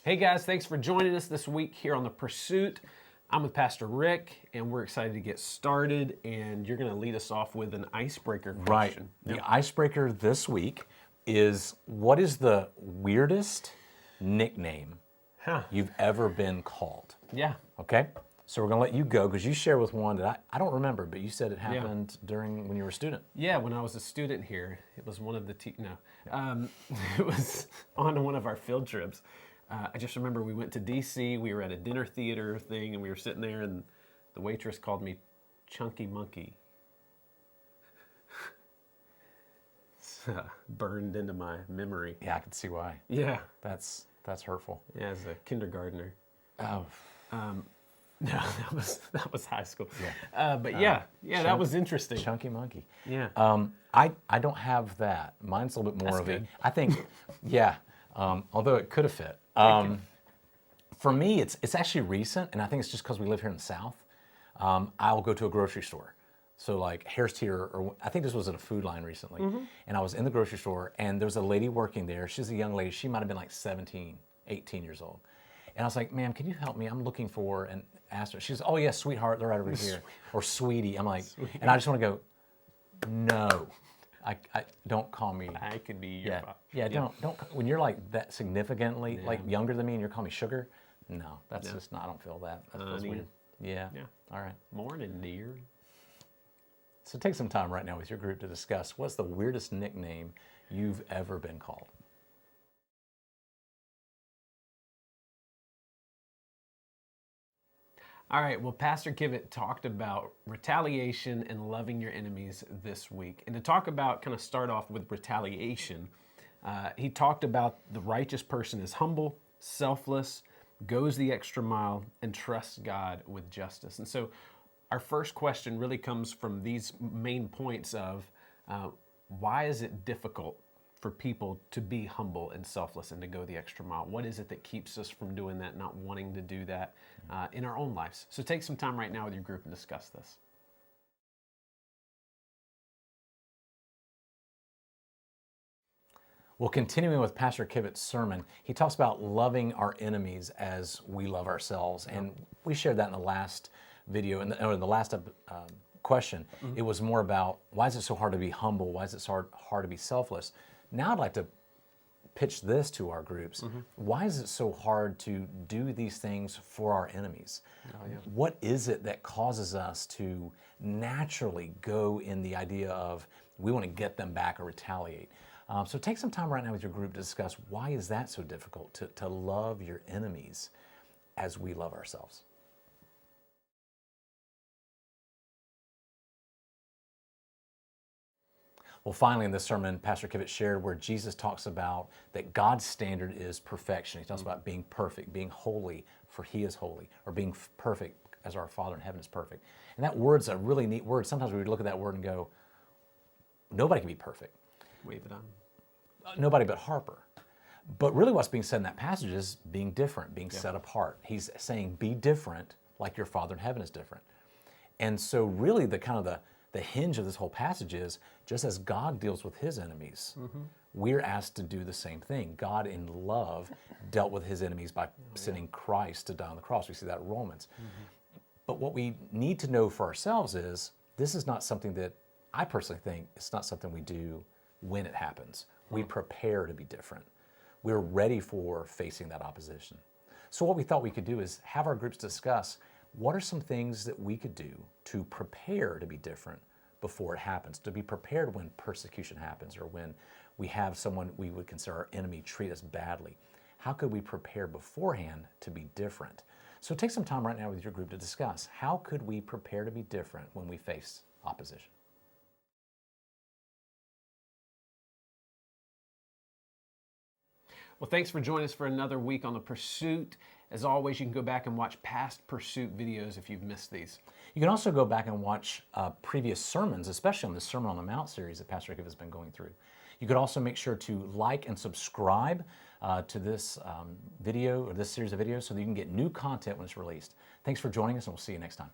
Hey guys, thanks for joining us this week here on The Pursuit. I'm with Pastor Rick, and we're excited to get started, and you're going to lead us off with an icebreaker question. Right. The icebreaker this week is, what is the weirdest nickname you've ever been called? Yeah. Okay? So we're going to let you go because you share with one that I don't remember, but you said it happened during when you were a student. Yeah, when I was a student here, it was one of the, it was on one of our field trips. I just remember we went to D.C., we were at a dinner theater thing, and we were sitting there, and the waitress called me Chunky Monkey. It's burned into my memory. Yeah, I can see why. Yeah. That's hurtful. Yeah, as a kindergartner. Oh. No, that was high school. Yeah. That was interesting. Chunky Monkey. Yeah. I don't have that. Mine's a little bit more That's of good. I think, although it could have fit. For me, it's actually recent, and I think it's just because we live here in the South. I'll go to a grocery store. So like Harris Teeter, or I think this was at a Food Line recently, and I was in the grocery store, and there was a lady working there. She's a young lady. She might have been like 17, 18 years old. And I was like, ma'am, can you help me? I'm looking for, and asked her. She goes, oh yeah, sweetheart, they're right over here. Or sweetie. I'm like, and I just want to go, no. I don't call me. I could be your father. Yeah, don't. When you're like that significantly, like younger than me, and you're calling me sugar, no, that's just not. I don't feel that. That feels weird. Yeah. All right. Morning, dear. So take some time right now with your group to discuss what's the weirdest nickname you've ever been called. All right, well, Pastor Kivett talked about retaliation and loving your enemies this week. And to talk about, kind of start off with retaliation, he talked about the righteous person is humble, selfless, goes the extra mile, and trusts God with justice. And so our first question really comes from these main points of why is it difficult for people to be humble and selfless and to go the extra mile? What is it that keeps us from doing that, not wanting to do that in our own lives? So take some time right now with your group and discuss this. Well, continuing with Pastor Kivett's sermon, he talks about loving our enemies as we love ourselves. And we shared that in the last video, in the last question. It was more about, why is it so hard to be humble? Why is it so hard to be selfless? Now I'd like to pitch this to our groups. Why is it so hard to do these things for our enemies? What is it that causes us to naturally go in the idea of we want to get them back or retaliate? So take some time right now with your group to discuss why is that so difficult to love your enemies as we love ourselves. Well, finally, in this sermon, Pastor Kivett shared where Jesus talks about that God's standard is perfection. He talks about being perfect, being holy, for He is holy, or being perfect as our Father in heaven is perfect. And that word's a really neat word. Sometimes we would look at that word and go, nobody can be perfect. Wave it on. Nobody but Harper. But really what's being said in that passage is being different, being set apart. He's saying, be different like your Father in heaven is different. And so really the kind of the hinge of this whole passage is, just as God deals with His enemies, we're asked to do the same thing. God in love dealt with His enemies by sending Christ to die on the cross. We see that in Romans. But what we need to know for ourselves is, this is not something that, I personally think, it's not something we do when it happens. We prepare to be different. We're ready for facing that opposition. So what we thought we could do is have our groups discuss what are some things that we could do to prepare to be different before it happens, to be prepared when persecution happens or when we have someone we would consider our enemy treat us badly. How could we prepare beforehand to be different? So take some time right now with your group to discuss how could we prepare to be different when we face opposition. Well, thanks for joining us for another week on The Pursuit. As always, you can go back and watch past Pursuit videos if you've missed these. You can also go back and watch previous sermons, especially on the Sermon on the Mount series that Pastor Rick has been going through. You could also make sure to like and subscribe to this video or this series of videos so that you can get new content when it's released. Thanks for joining us, and we'll see you next time.